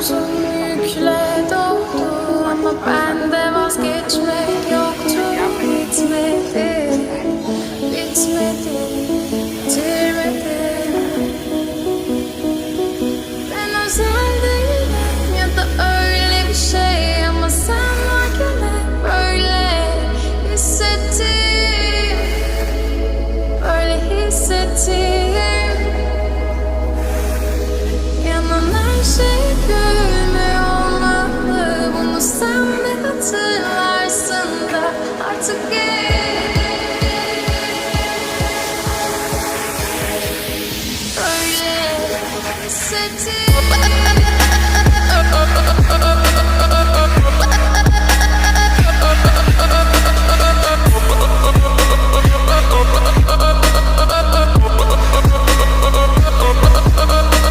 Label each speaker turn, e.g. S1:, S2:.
S1: omzum yükle doldu ama bende vazgeçmek yoktu. Bitmedi, bitmedi, bitirmedi. Ben özel değilim ya da öyle bir şey ama sen varken hep böyle hissettim, böyle hissettim. Yanan her şey gülme olmalı, bunu sen de hatırlarsın da artık böyle hissettim.